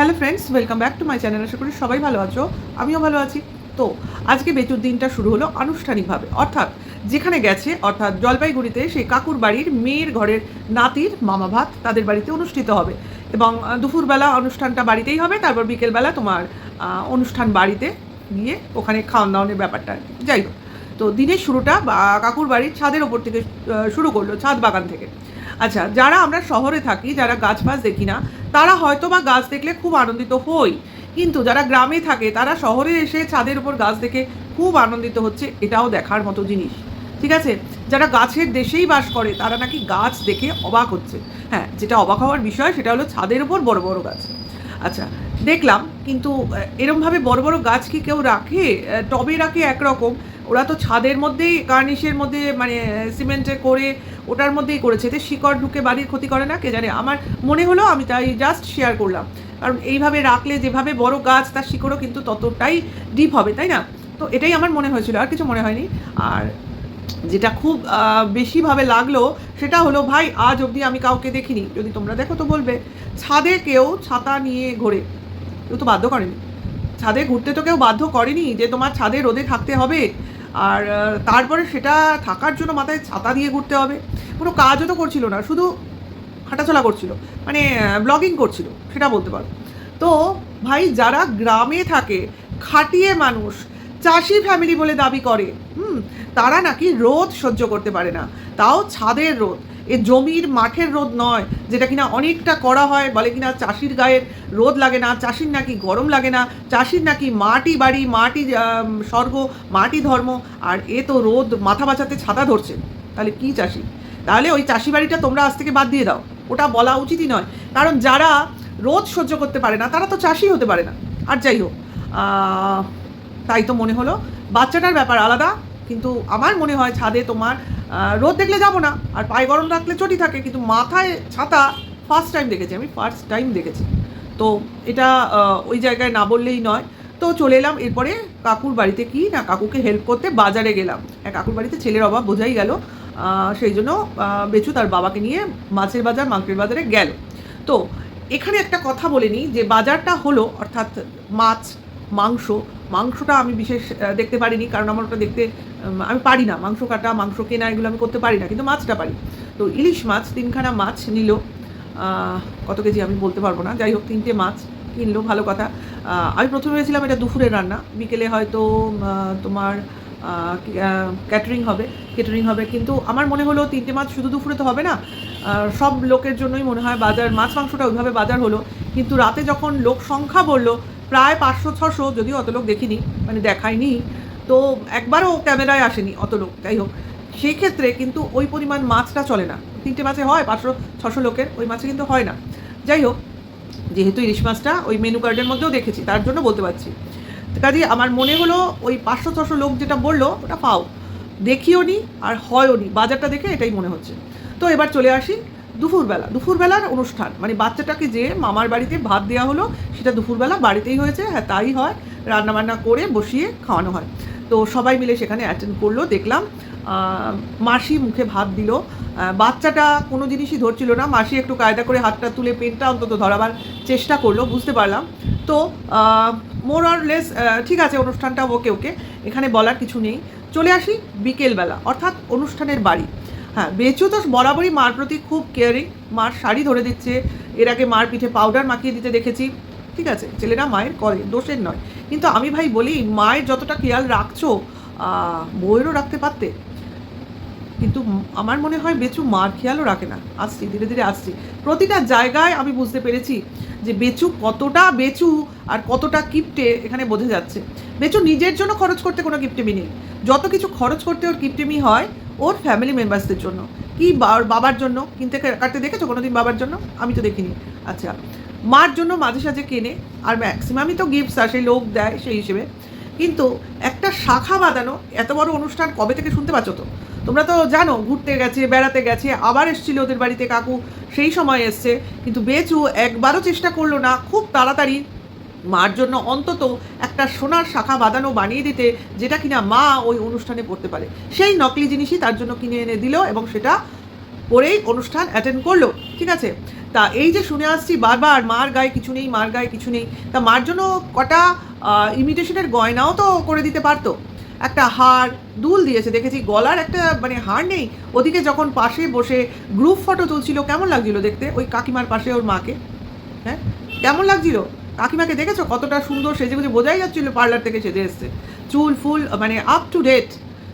Hello friends, welcome back to my channel. আশা করি সবাই ভালো আছো, আমিও ভালো আছি। তো আজকে বেচুর দিনটা শুরু হলো আনুষ্ঠানিকভাবে, অর্থাৎ যেখানে গেছে, অর্থাৎ জলপাইগুড়িতে সেই কাকুর বাড়ির মেয়ের ঘরের নাতির মামা ভাত তাদের বাড়িতে অনুষ্ঠিত হবে। এবং দুপুরবেলা অনুষ্ঠানটা বাড়িতেই হবে, তারপর বিকেলবেলা তোমার অনুষ্ঠান বাড়িতে গিয়ে ওখানে খাওয়ান দাওয়ানের ব্যাপারটা আর কি। যাই হোক, তো দিনের শুরুটা কাকুর বাড়ির ছাদের ওপর থেকে শুরু করলো, ছাদ বাগান থেকে। আচ্ছা, যারা আমরা শহরে থাকি, যারা গাছ ফাছ দেখি না, তারা হয়তো বা গাছ দেখলে খুব আনন্দিত হই, কিন্তু যারা গ্রামে থাকে তারা শহরে এসে ছাদের উপর গাছ দেখে খুব আনন্দিত হচ্ছে, এটাও দেখার মতো জিনিস। ঠিক আছে, যারা গাছের দেশেই বাস করে তারা নাকি গাছ দেখে অবাক হচ্ছে। হ্যাঁ, যেটা অবাক হওয়ার বিষয় সেটা হলো ছাদের উপর বড় বড় গাছ। আচ্ছা, দেখলাম, কিন্তু এরমভাবে বড় বড় গাছ কি কেউ রাখে? টবে রাখে একরকম, ওরা তো ছাদের মধ্যেই কার্নিশের মধ্যে মানে সিমেন্টে করে ওটার মধ্যেই করেছে, এতে শিকড় ঢুকে বাড়ির ক্ষতি করে না, কে জানে। আমার মনে হলো, আমি তাই জাস্ট শেয়ার করলাম। কারণ এইভাবে রাখলে যেভাবে বড় গাছ, তার শিকড়ও কিন্তু ততটাই ডিপ হবে, তাই না? তো এটাই আমার মনে হয়েছিল, আর কিছু মনে হয়নি। আর যেটা খুব বেশিভাবে লাগলো সেটা হলো, ভাই আজ অবধি আমি কাউকে দেখিনি, যদি তোমরা দেখো তো বলবে, ছাদে কেউ ছাতা নিয়ে ঘোরে। কেউ তো বাধ্য করেনি, ছাদে ঘুরতে তো কেউ বাধ্য করেনি যে তোমার ছাদে রোদে থাকতে হবে, আর তারপরে সেটা থাকার জন্য মাথায় ছাতা দিয়ে ঘুরতে হবে। কোনো কাজও তো করছিল না, শুধু হাঁটাচলা করছিল, মানে ব্লগিং করছিল, সেটা বলতে পারো। তো ভাই, যারা গ্রামে থাকে, খাটিয়ে মানুষ, চাষি ফ্যামিলি বলে দাবি করে, তারা নাকি রোদ সহ্য করতে পারে না, তাও ছাদের রোদ। এ জমির মাঠের রোদ নয়, যেটা কিনা অনেকটা করা হয়, বলে কিনা চাষির গায়ের রোদ লাগে না, চাষির নাকি গরম লাগে না, চাষির নাকি মাটি বাড়ি, মাটি স্বর্গ, মাটি ধর্ম। আর এ তো রোদ মাথা বাঁচাতে ছাতা ধরছে, তাহলে কি চাষি? তাহলে ওই চাষি বাড়িটা তোমরা আজ থেকে বাদ দিয়ে দাও, ওটা বলা উচিতই নয়। কারণ যারা রোদ সহ্য করতে পারে না তারা তো চাষি হতে পারে না। আর যাই হোক, তাই তো মনে হলো। বাচ্চাটার ব্যাপার আলাদা, কিন্তু আমার মনে হয় ছাদে তোমার রোদ দেখলে যাবো না, আর পায়ে গরম রাখলে চটি থাকে, কিন্তু মাথায় ছাতা ফার্স্ট টাইম দেখেছি, আমি ফার্স্ট টাইম দেখেছি। তো এটা ওই জায়গায় না বললেই নয়। তো চলে এলাম এরপরে কাকুর বাড়িতে, কি না, কাকুকে হেল্প করতে বাজারে গেলাম। কাকুর বাড়িতে ছেলের অভাব বোঝাই গেল, সেই জন্য বেচু তার বাবাকে নিয়ে মাছের বাজার, মাংসের বাজারে গেল। তো এখানে একটা কথা বলে নিই, যে বাজারটা হলো, অর্থাৎ মাছ, মাংস। মাংসটা আমি বিশেষ দেখতে পারিনি, কারণ আমার ওটা দেখতে আমি পারি না, মাংস কাটা, মাংস কেনা, এগুলো আমি করতে পারি না, কিন্তু মাছটা পারি। তো ইলিশ মাছ 3খানা মাছ নিল। কত কেজি আমি বলতে পারবো না, যাই হোক 3টে মাছ কিনলো, ভালো কথা। আমি প্রথমে ভেবেছিলাম এটা দুপুরের রান্না, বিকেলে হয়তো তোমার ক্যাটারিং হবে, কিন্তু আমার মনে হলো 3টে মাছ শুধু দুপুরে তো হবে না, সব লোকের জন্যই মনে হয় বাজার, মাছ মাংসটা ওইভাবে বাজার হলো। কিন্তু রাতে যখন লোক সংখ্যা বললো প্রায় 500-600, যদিও অত লোক দেখিনি, মানে দেখায়নি, তো একবারও ক্যামেরায় আসেনি অত লোক। যাই হোক, সেই ক্ষেত্রে কিন্তু ওই পরিমাণ মাছটা চলে না। 3টে মাছে হয় 500-600 লোকের, ওই মাছে কিন্তু হয় না। যাই হোক, যেহেতু ইলিশ মাছটা ওই মেনু কার্ডের মধ্যেও দেখেছি, তার জন্য বলতে পারছি। কাজে আমার মনে হলো ওই 500-600 লোক যেটা বললো ওটা পাও, দেখিও নি আর হয়ও নি, বাজারটা দেখে এটাই মনে হচ্ছে। তো এবার চলে আসি দুপুরবেলার অনুষ্ঠান, মানে বাচ্চাটাকে যে মামার বাড়িতে ভাত দেওয়া হলো, সেটা দুপুরবেলা বাড়িতেই হয়েছে। হ্যাঁ, তাই হয়, রান্নাবান্না করে বসিয়ে খাওয়ানো হয়। তো সবাই মিলে সেখানে অ্যাটেন্ড করলো, দেখলাম। মাসি মুখে ভাত দিল, বাচ্চাটা কোনো জিনিসই ধরছিল না, মাসি একটু কায়দা করে হাতটা তুলে পেনটা অন্তত ধরাবার চেষ্টা করলো, বুঝতে পারলাম। তো মোর অর লেস ঠিক আছে, অনুষ্ঠানটা ওকে, এখানে বলার কিছু নেই। চলে আসি বিকেলবেলা, অর্থাৎ অনুষ্ঠানের বাড়ি। হ্যাঁ, বেচু তো বরাবরই মার প্রতি খুব কেয়ারিং, মার শাড়ি ধরে দিচ্ছে, এর আগে মার পিঠে পাউডার মাখিয়ে দিতে দেখেছি। ঠিক আছে, ছেলেরা মায়ের করে, দোষের নয়, কিন্তু আমি ভাই বলি, মায়ের যতটা খেয়াল রাখছো বউয়েরও রাখতে পারতে। কিন্তু আমার মনে হয় বেচু মার খেয়ালও রাখে না। আসছি, ধীরে ধীরে আসছি, প্রতিটা জায়গায় আমি বুঝতে পেরেছি যে বেচু কতটা বেচু আর কতটা কিপটে এখানে বোঝা যাচ্ছে। বেচু নিজের জন্য খরচ করতে কোনো কিপটেমি নেই, যত কিছু খরচ করতে ওর কিপটেমি হয় ওর ফ্যামিলি মেম্বার্সদের জন্য। কি বাবার জন্য কিনতে কাটতে দেখেছো কোনোদিন বাবার জন্য? আমি তো দেখিনি। আচ্ছা, মার জন্য মাঝে সাঝে কেনে, আর ম্যাক্সিমামই তো গিফটস আসে, লোক দেয় সেই হিসেবে। কিন্তু একটা শাখা বাঁধানো এত বড় অনুষ্ঠান কবে থেকে শুনতে পাচ্ছ? তো তোমরা তো জানো, ঘুরতে গেছে, বেড়াতে গেছে, আবার এসেছিল ওদের বাড়িতে কাকু, সেই সময় এসছে, কিন্তু বেচু একবারও চেষ্টা করলো না খুব তাড়াতাড়ি মার জন্য অন্তত একটা সোনার শাখা বাঁধানো বানিয়ে দিতে, যেটা কিনা মা ওই অনুষ্ঠানে পড়তে পারে। সেই নকলি জিনিসই তার জন্য কিনে এনে দিল, এবং সেটা পরেই অনুষ্ঠান অ্যাটেন্ড করলো, ঠিক আছে। তা এই যে শুনে আসছি বারবার মার গায়ে কিছু নেই, মার গায়ে কিছু নেই, তা মার জন্য কটা ইমিটেশনের গয়নাও তো করে দিতে পারতো। একটা হার, দুল দিয়েছে দেখেছি, গলার একটা মানে হার নেই। ওদিকে যখন পাশে বসে গ্রুপ ফটো তুলছিল কেমন লাগছিল দেখতে, ওই কাকিমার পাশে ওর মাকে, হ্যাঁ কেমন লাগছিল? কাকিমাকে দেখেছো কতটা সুন্দর সেজে গুজে, বোঝাই যাচ্ছিল পার্লার থেকে সেজে এসছে, চুল ফুল মানে আপ টু ডেট।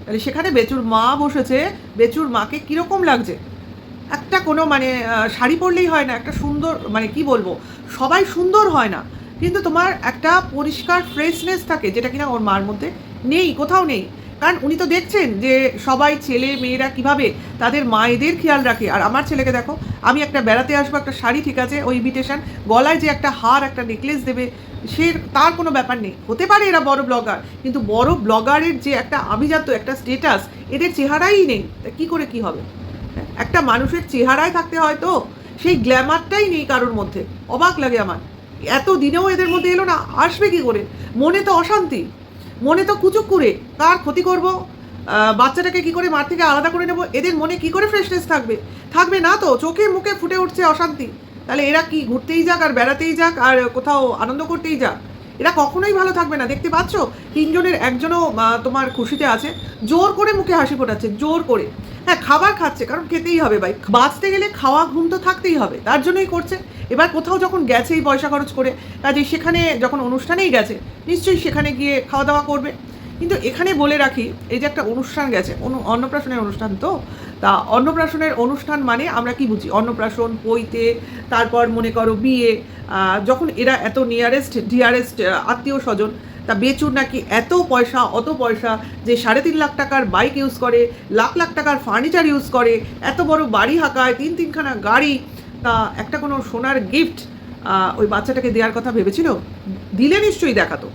তাহলে সেখানে বেচুর মা বসেছে, বেচুর মাকে কীরকম লাগছে? একটা কোনো মানে শাড়ি পরলেই হয় না, একটা সুন্দর মানে কি বলবো, সবাই সুন্দর হয় না, কিন্তু তোমার একটা পরিষ্কার ফ্রেশনেস থাকে, যেটা কিনা ওর মার মধ্যে নেই, কোথাও নেই। কারণ উনি তো দেখছেন যে সবাই ছেলে মেয়েরা কিভাবে তাদের মায়েদের খেয়াল রাখে। আর আমার ছেলেকে দেখো, আমি একটা বেড়াতে আসবো, একটা শাড়ি ঠিক আছে, ওই ইনভিটেশন, গলায় যে একটা হার একটা নেকলেস দেবে, সে তার কোনো ব্যাপার নেই। হতে পারে এরা বড় ব্লগার, কিন্তু বড় ব্লগারের যে একটা আভিজাত্য, একটা স্টেটাস, এদের চেহারাই নেই। তা কী করে কি হবে? একটা মানুষের চেহারায় থাকতে হয়, তো সেই গ্ল্যামারটাই নেই কারোর মধ্যে। অবাক লাগে আমার, এত দিনেও এদের মধ্যে এলো না, আসবে কি করে? মনে তো অশান্তি, মনে তো কুচুক করে কার ক্ষতি করব, বাচ্চাটাকে কি করে মার থেকে আলাদা করে নেব, এদের মনে কি করে ফ্রেশনেস থাকবে? থাকবে না তো, চোখে মুখে ফুটে উঠছে অশান্তি। তাহলে এরা কি ঘুরতেই যাক আর বেড়াতেই যাক আর কোথাও আনন্দ করতেই যাক, এরা কখনোই ভালো থাকবে না। দেখতে পাচ্ছ তিনজনের একজনও তোমার খুশিতে আছে, জোর করে মুখে হাসি ফোটাচ্ছে, জোর করে। হ্যাঁ খাবার খাচ্ছে, কারণ খেতেই হবে ভাই, বাঁচতে গেলে খাওয়া ঘুম তো থাকতেই হবে, তার জন্যই করছে। এবার কোথাও যখন গেছেই পয়সা খরচ করে, কাজেই সেখানে যখন অনুষ্ঠানেই গেছে, নিশ্চয়ই সেখানে গিয়ে খাওয়া দাওয়া করবে। কিন্তু এখানে বলে রাখি, এই যে একটা অনুষ্ঠান গেছে, অন্নপ্রাশনের অনুষ্ঠান, তো তা অন্নপ্রাশনের অনুষ্ঠান মানে আমরা কি বুঝি? অন্নপ্রাশন, পৈতে, তারপর মনে করো বিয়ে, যখন এরা এত নিয়ারেস্ট ডিয়ারেস্ট আত্মীয় স্বজন, তা বেচুর নাকি এত পয়সা, অত পয়সা, যে 3.5 লাখ টাকার বাইক ইউজ করে, লাখ লাখ টাকার ফার্নিচার ইউজ করে, এত বড় বাড়ি হাঁকায়, 3-3খানা গাড়ি, তা একটা কোনো সোনার গিফট ওই বাচ্চাটাকে দেওয়ার কথা ভেবেছিল? দিলে নিশ্চয়ই দেখাতো,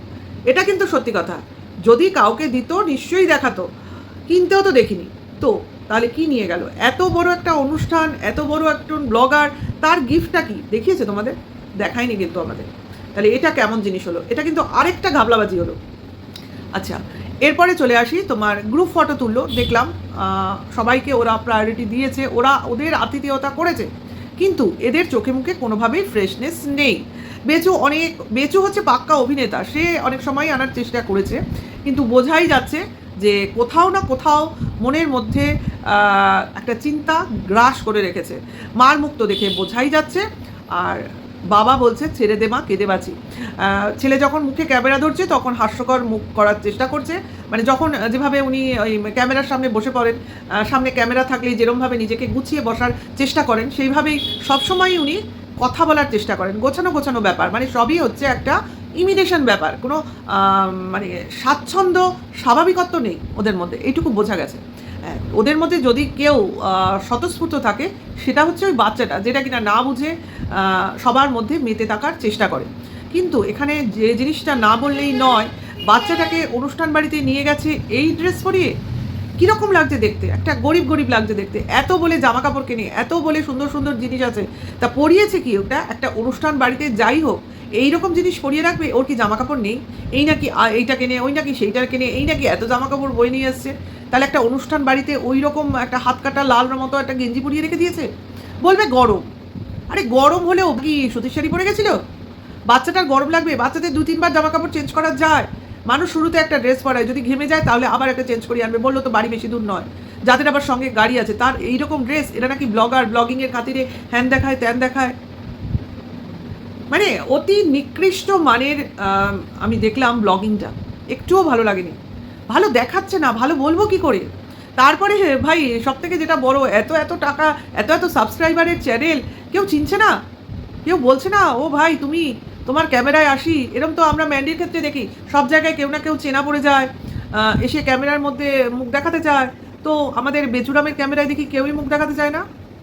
এটা কিন্তু সত্যি কথা। যদি কাউকে দিত নিশ্চয়ই দেখাতো, কিনতেও তো দেখিনি। তো তাহলে কি নিয়ে গেল? এত বড় একটা অনুষ্ঠান, এত বড় একজন ব্লগার, তার গিফটটা কি দেখিয়েছে তোমাদের? দেখায়নি কিন্তু আমাদের। তাহলে এটা কেমন জিনিস হলো? এটা কিন্তু আরেকটা ঘাবলাবাজি হলো। আচ্ছা, এরপরে চলে আসি, তোমার গ্রুপ ফটো তুললো, দেখলাম সবাইকে ওরা প্রায়োরিটি দিয়েছে, ওরা ওদের আতিথেয়তা করেছে, কিন্তু এদের চোখে মুখে কোনোভাবেই ফ্রেশনেস নেই। বেচু হচ্ছে পাক্কা অভিনেতা, সে অনেক সময় আনার চেষ্টা করেছে, কিন্তু বোঝাই যাচ্ছে যে কোথাও না কোথাও মনের মধ্যে একটা চিন্তা গ্রাস করে রেখেছে। মার মুখ তো দেখে বোঝাই যাচ্ছে। আর বাবা বলছে ছেড়ে দে মা, কেঁদে বাঁচি। ছেলে যখন মুখে ক্যামেরা ধরছে তখন হাস্যকর মুখ করার চেষ্টা করছে, মানে যখন যেভাবে উনি ওই ক্যামেরার সামনে বসে পড়েন, সামনে ক্যামেরা থাকলেই যেরমভাবে নিজেকে গুছিয়ে বসার চেষ্টা করেন, সেইভাবেই সবসময়ই উনি কথা বলার চেষ্টা করেন, গোছানো গোছানো ব্যাপার, মানে সবই হচ্ছে একটা ইমিটেশন ব্যাপার, কোনো মানে স্বাচ্ছন্দ্য স্বাভাবিকত্ব নেই ওদের মধ্যে, এইটুকু বোঝা গেছে। ওদের মধ্যে যদি কেউ স্বতঃস্ফূর্ত থাকে, সেটা হচ্ছে ওই বাচ্চাটা, যেটা কিনা না বুঝে সবার মধ্যে মেতে থাকার চেষ্টা করে। কিন্তু এখানে যে জিনিসটা না বললেই নয়, বাচ্চাটাকে অনুষ্ঠান বাড়িতে নিয়ে গেছে এই ড্রেস পরিয়ে, কীরকম লাগছে দেখতে? একটা গরিব গরিব লাগছে দেখতে, এত বলে জামা কাপড় কেনে, এত বলে সুন্দর সুন্দর জিনিস আছে, তা পরিয়েছে কি ওটা? একটা অনুষ্ঠান বাড়িতে যাই হোক এইরকম জিনিস পরিয়ে রাখবে? ওর কি জামা কাপড় নেই? এই নাকি এইটা কেনে, ওই নাকি সেইটার কেনে, এই নাকি এত জামা কাপড় বই নিয়ে আসছে। তাহলে একটা অনুষ্ঠান বাড়িতে ওই রকম একটা হাত কাটা লাল মতো একটা গেঞ্জি পরিয়ে রেখে দিয়েছে, বলবে গরম। আরে গরম হলেও কি সুতির শাড়ি পরে গেছিলো? বাচ্চাটার গরম লাগবে? বাচ্চাদের 2-3 বার জামা কাপড় চেঞ্জ করা যায়। মানুষ শুরুতে একটা ড্রেস পরায়, যদি ঘেমে যায় তাহলে আবার একটা চেঞ্জ করিয়ে আনবে, বললো তো বাড়ি বেশি দূর নয়, যাদের আবার সঙ্গে গাড়ি আছে তার এইরকম ড্রেস। এরা নাকি ব্লগার, ব্লগিংয়ের খাতিরে হ্যান দেখায় ত্যান দেখায়, মানে অতি নিকৃষ্ট মানের। আমি দেখলাম ব্লগিংটা, একটুও ভালো লাগেনি, ভালো দেখাচ্ছে না, ভালো বলবো কি করে? তারপরে ভাই সব থেকে যেটা বড়, এত এত টাকা, এত এত সাবস্ক্রাইবারের চ্যানেল, কেউ চিনছে না, কেউ বলছে না ও ভাই তুমি তোমার ক্যামেরায় আসি। এরকম তো আমরা ম্যান্ডির ক্ষেত্রে দেখি, সব জায়গায় কেউ না কেউ চেনা পড়ে যায়, এসে ক্যামেরার মধ্যে মুখ দেখাতে চায়। তো আমাদের বেচুরামের ক্যামেরায় দেখি কেউই মুখ দেখাতে চায় না,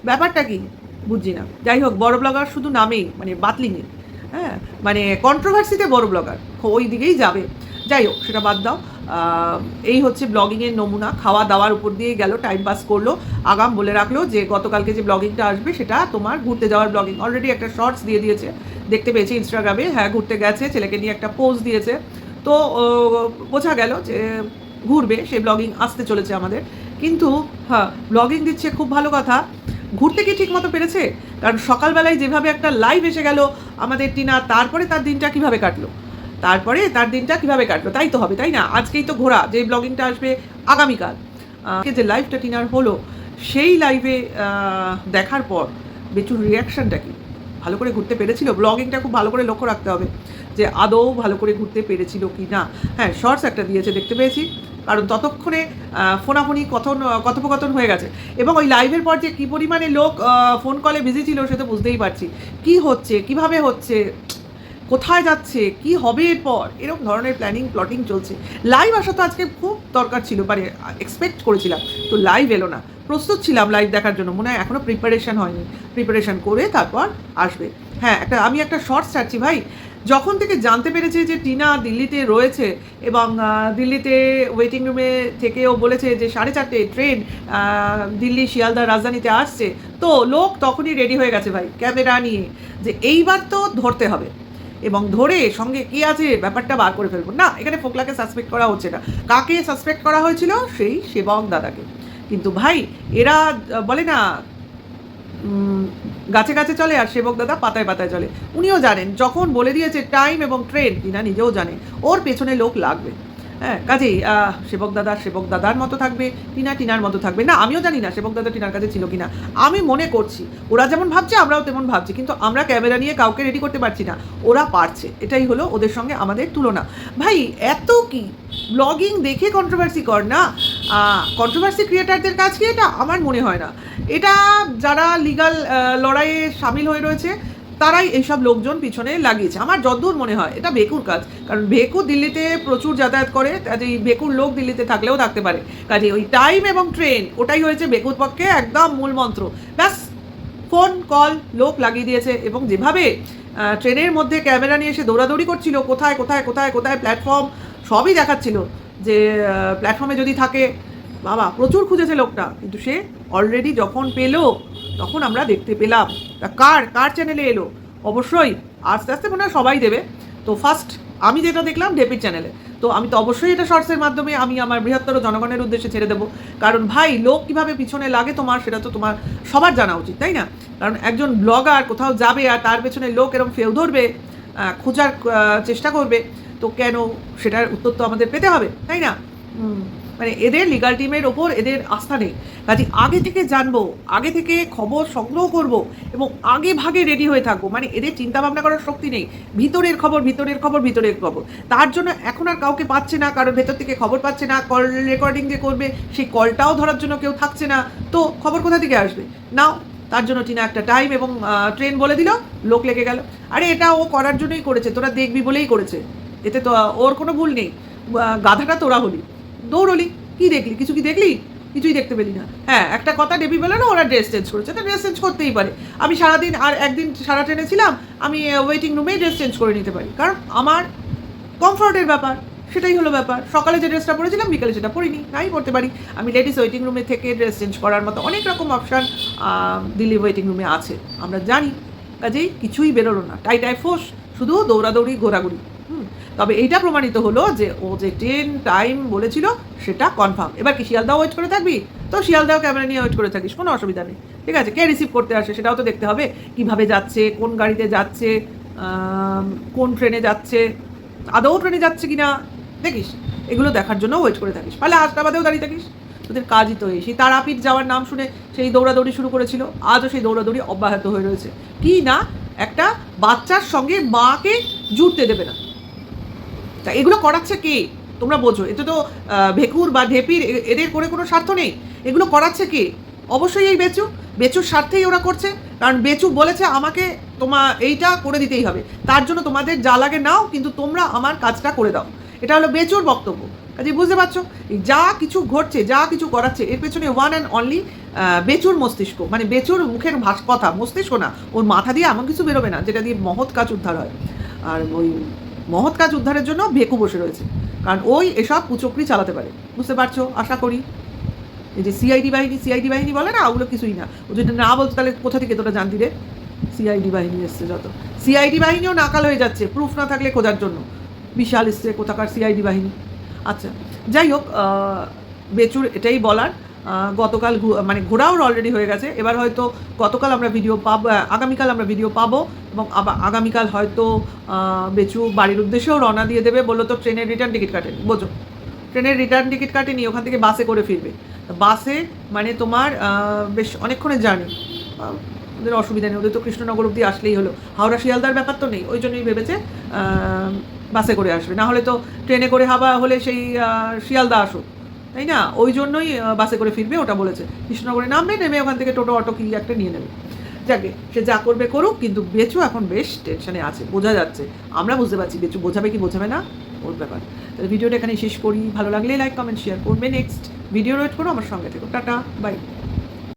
ব্যাপারটা কি বুঝছি না। যাই হোক, বড় ব্লগার শুধু নামেই, মানে বাতলিংয়ে, হ্যাঁ মানে কন্ট্রোভার্সিতে বড় ব্লগার, ওই দিকেই যাবে। যাই হোক, সেটা বাদ দাও। এই হচ্ছে ব্লগিংয়ের নমুনা, খাওয়া দাওয়ার উপর দিয়েই গেল, টাইম পাস করলো। আগাম বলে রাখলো যে গতকালকে যে ব্লগিংটা আসবে সেটা তোমার ঘুরতে যাওয়ার ব্লগিং। অলরেডি একটা শর্টস দিয়ে দিয়েছে, দেখতে পেয়েছি ইনস্টাগ্রামে। হ্যাঁ, ঘুরতে গেছে, ছেলেকে নিয়ে একটা পোজ দিয়েছে, তো বোঝা গেল যে ঘুরবে, সেই ব্লগিং আসতে চলেছে আমাদের। কিন্তু হ্যাঁ, ব্লগিং দিচ্ছে খুব ভালো কথা, ঘুরতে কি ঠিক মতো পেরেছে? কারণ সকালবেলায় যেভাবে একটা লাইভ এসে গেল আমাদের টিনা, তারপরে তার দিনটা কিভাবে কাটলো, তাই তো হবে, তাই না? আজকেই তো ঘোরা, যে ব্লগিংটা আসবে আগামীকাল, যে লাইভটা টিনার হলো, সেই লাইভে দেখার পর বেচুর রিয়াকশানটা কি? ভালো করে ঘুরতে পেরেছিল? ব্লগিংটা খুব ভালো করে লক্ষ্য রাখতে হবে যে আদৌ ভালো করে ঘুরতে পেরেছিল কি না। হ্যাঁ, শর্টস একটা দিয়েছে, দেখতে পেয়েছি, কারণ ততক্ষণে ফোনাফোনি কথোপকথন হয়ে গেছে, এবং ওই লাইভের পর যে কী পরিমাণে লোক ফোন কলে বিজি ছিল সে তো বুঝতেই পারছি। কি হচ্ছে, কিভাবে হচ্ছে, কোথায় যাচ্ছে, কি হবে এরপর, এরকম ধরনের প্লটিং চলছে। লাইভ আসা তো আজকে খুব দরকার ছিল, মানে এক্সপেক্ট করেছিলাম, তো লাইভ এলো না। প্রস্তুত ছিলাম লাইভ দেখার জন্য, মনে হয় এখনও প্রিপারেশন হয়নি, প্রিপারেশন করে তারপর আসবে। হ্যাঁ, আমি একটা শর্টস ছাড়ছি ভাই। যখন থেকে জানতে পেরেছে যে টিনা দিল্লিতে রয়েছে, এবং দিল্লিতে ওয়েটিং রুমে থেকেও বলেছে যে 4:30 ট্রেন দিল্লি শিয়ালদা রাজধানীতে আসছে, তো লোক তখনই রেডি হয়ে গেছে ভাই ক্যামেরা নিয়ে, যে এইবার তো ধরতে হবে, এবং ধরে সঙ্গে কি আছে ব্যাপারটা বার করে ফেলবো। না, এখানে ফোকলাকে সাসপেক্ট করা হচ্ছে না। কাকে সাসপেক্ট করা হয়েছিল? সেই সেবক দাদাকে। কিন্তু ভাই এরা বলে না গাছে গাছে চলে আর সেবক দাদা পাতায় পাতায় চলে। উনিও জানেন, যখন বলে দিয়েছে টাইম এবং ট্রেন, টিনা নিজেও জানে ওর পেছনে লোক লাগবে। হ্যাঁ, কাজেই সেবক দাদার মতো থাকবে, টিনার মতো থাকবে না। আমিও জানি না সেবক দাদা টিনার কাছে ছিল কিনা, আমি মনে করছি ওরা যেমন ভাবছে আমরাও তেমন ভাবছি, কিন্তু আমরা ক্যামেরা নিয়ে কাউকে রেডি করতে পারছি না, ওরা পারছে। এটাই হলো ওদের সঙ্গে আমাদের তুলনা। ভাই এত কি ব্লগিং দেখে কন্ট্রোভার্সি কর না, কন্ট্রোভার্সি ক্রিয়েটারদের কাজ কি এটা? আমার মনে হয় না। এটা যারা লিগাল লড়াইয়ে সামিল হয়ে রয়েছে তারাই এইসব লোকজন পিছনে লাগিয়েছে, আমার যতদূর মনে হয় এটা বেকুর কাজ। কারণ বেকু দিল্লিতে প্রচুর যাতায়াত করে, কাজেই বেকুর লোক দিল্লিতে থাকলেও থাকতে পারে, কাজে ওই টাইম এবং ট্রেন ওটাই হয়েছে বেকুর পক্ষে একদম মূল মন্ত্র। ব্যাস, ফোন কল লোক লাগিয়ে দিয়েছে, এবং যেভাবে ট্রেনের মধ্যে ক্যামেরা নিয়ে এসে দৌড়াদৌড়ি করছিল, কোথায় কোথায় কোথায় কোথায় প্ল্যাটফর্ম সবই দেখাচ্ছিল, যে প্ল্যাটফর্মে যদি থাকে, বাবা প্রচুর খুঁজেছে লোকটা, কিন্তু সে অলরেডি যখন পেলো তখন আমরা দেখতে পেলাম। তা কার চ্যানেলে এলো? অবশ্যই আস্তে আস্তে মনে হয় সবাই দেবে। তো ফার্স্ট আমি যেটা দেখলাম ডেপির চ্যানেলে, তো আমি তো অবশ্যই এটা শর্টসের মাধ্যমে আমি আমার বৃহত্তর জনগণের উদ্দেশ্যে ছেড়ে দেবো। কারণ ভাই লোক কীভাবে পিছনে লাগে তোমার, সেটা তো তোমার সবার জানা উচিত, তাই না? কারণ একজন ব্লগার কোথাও যাবে আর তার পেছনে লোক এরকম ফেউ ধরবে, খোঁজার চেষ্টা করবে, তো কেন, সেটার উত্তর তো আমাদের পেতে হবে, তাই না? মানে এদের লিগাল টিমের ওপর এদের আস্থা নেই। কাজে আগে থেকে জানবো, আগে থেকে খবর সংগ্রহ করব, এবং আগে ভাগে রেডি হয়ে থাকবো। মানে এদের চিন্তা ভাবনা করার শক্তি নেই, ভিতরের খবর। তার জন্য এখন আর কাউকে পাচ্ছে না, কারণ ভেতর থেকে খবর পাচ্ছে না। কল রেকর্ডিং যে করবে সেই কলটাও ধরার জন্য কেউ থাকছে না, তো খবর কোথা থেকে আসবে? নাও, তার জন্য টিনা একটা টাইম এবং ট্রেন বলে দিল, লোক লেগে গেল। আরে এটা ও করার জন্যই করেছে, তোরা দেখবি বলেই করেছে, এতে তো ওর কোনো ভুল নেই। গাধাটা তোরা হলি, দৌড়লি, কি দেখলি? কিছু কি দেখলি? কিছুই দেখতে পেলি না। হ্যাঁ, একটা কথা ডেবি বলে না, ওরা ড্রেস চেঞ্জ করেছে, তো ড্রেস চেঞ্জ করতেই পারে। আমি সারাদিন আর একদিন সারা ট্রেনে ছিলাম, আমি ওয়েটিং রুমেই ড্রেস চেঞ্জ করে নিতে পারি, কারণ আমার কমফর্টের ব্যাপার, সেটাই হলো ব্যাপার। সকালে যে ড্রেসটা পরেছিলাম বিকালে সেটা পরিনি, নাই পরতে পারি। আমি লেডিস ওয়েটিং রুমে থেকে ড্রেস চেঞ্জ করার মতো অনেক রকম অপশান দিল্লি ওয়েটিং রুমে আছে, আমরা জানি। কাজেই কিছুই বেরোলো না, টাই ফোস, শুধু দৌড়াদৌড়ি ঘোরাঘুরি। তবে এইটা প্রমাণিত হলো যে ও যে ট্রেন টাইম বলেছিল সেটা কনফার্ম। এবার কি শিয়ালদাও ওয়েট করে থাকবি? তো শিয়ালদাও ক্যামেরা নিয়ে ওয়েট করে থাকিস, কোনো অসুবিধা নেই, ঠিক আছে? কে রিসিভ করতে আসে সেটাও তো দেখতে হবে, কিভাবে যাচ্ছে, কোন গাড়িতে যাচ্ছে, কোন ট্রেনে যাচ্ছে, আদৌ ট্রেনে যাচ্ছে কিনা দেখিস, এগুলো দেখার জন্য ওয়েট করে থাকিস। তাহলে হাসনাবাদেও দাঁড়িয়ে থাকিস, তোদের কাজই তো এই। সেই তারাপীঠ যাওয়ার নাম শুনে সেই দৌড়াদৌড়ি শুরু করেছিল, আজও সেই দৌড়াদৌড়ি অব্যাহত হয়ে রয়েছে। কি না, একটা বাচ্চার সঙ্গে মাকে জুড়তে দেবে না, তা এগুলো করাচ্ছে কে? তোমরা বোঝো, এতে তো ভেকুর বা ঢেপির এদের করে কোনো স্বার্থ নেই। এগুলো করাচ্ছে কে? অবশ্যই এই বেচুর স্বার্থেই ওরা করছে, কারণ বেচু বলেছে আমাকে এইটা করে দিতেই হবে, তার জন্য তোমাদের যা লাগে নাও, কিন্তু তোমরা আমার কাজটা করে দাও। এটা হলো বেচুর বক্তব্য। কাজে বুঝতে পারছো, যা কিছু ঘটছে, যা কিছু করাচ্ছে, এর পেছনে ওয়ান অ্যান্ড অনলি বেচুর মস্তিষ্ক, মানে বেচুর মুখের কথা, মস্তিষ্ক না, ওর মাথা দিয়ে এমন কিছু বেরোবে না যেটা দিয়ে মহৎ কাজ উদ্ধার হয়। আর ওই মহৎ কাজ উদ্ধারের জন্য ভেকু বসে রয়েছে, কারণ ওই এসব কুচক্রি চালাতে পারে, বুঝতে পারছো আশা করি। এই যে সিআইডি বাহিনী বলে না, ওগুলো কিছুই না। ও যদি না বলতো তাহলে কোথা থেকে তোরা জানতি রে? সিআইডি বাহিনী এসছে যত, সিআইডি বাহিনীও নাকাল হয়ে যাচ্ছে প্রুফ না থাকলে খোঁজার জন্য, বিশাল এসছে কোথাকার সিআইডি বাহিনী। আচ্ছা, যাই হোক, বেচুর এটাই বলার, গতকাল মানে ঘোরাও অলরেডি হয়ে গেছে, এবার হয়তো গতকাল আমরা ভিডিও পাবো, আগামীকাল আমরা ভিডিও পাবো, এবং আগামীকাল হয়তো বেচু বাড়ির উদ্দেশ্যেও রওনা দিয়ে দেবে। বললো তো ট্রেনের রিটার্ন টিকিট কাটেনি, বোঝো, ট্রেনের রিটার্ন টিকিট কাটেনি, ওখান থেকে বাসে করে ফিরবে। বাসে মানে তোমার বেশ অনেকক্ষণের জার্নি, ওদের অসুবিধা নেই, ওদের তো কৃষ্ণনগর অবধি আসলেই হলো, হাওড়া শিয়ালদার ব্যাপার তো নেই, ওই জন্যই ভেবেছে বাসে করে আসবে, না হলে তো ট্রেনে করে হাওয়া হলে সেই শিয়ালদা আসো, তাই না, ওই জন্যই বাসে করে ফিরবে, ওটা বলেছে। কৃষ্ণনগরে নামবে, নেমে ওখান থেকে টোটো অটো কি একটা নিয়ে নেবে। যাকে সে যা করবে করুক, কিন্তু বেচু এখন বেশ টেনশনে আছে, বোঝা যাচ্ছে, আমরা বুঝতে পারছি বেচু বোঝাবে কি বোঝাবে না ওর ব্যাপার। তাহলে ভিডিওটা এখানে শেষ করি, ভালো লাগলে লাইক কমেন্ট শেয়ার করবে, নেক্সট ভিডিও ওয়েট করো, আমার সঙ্গে থেকো, টাটা বাই।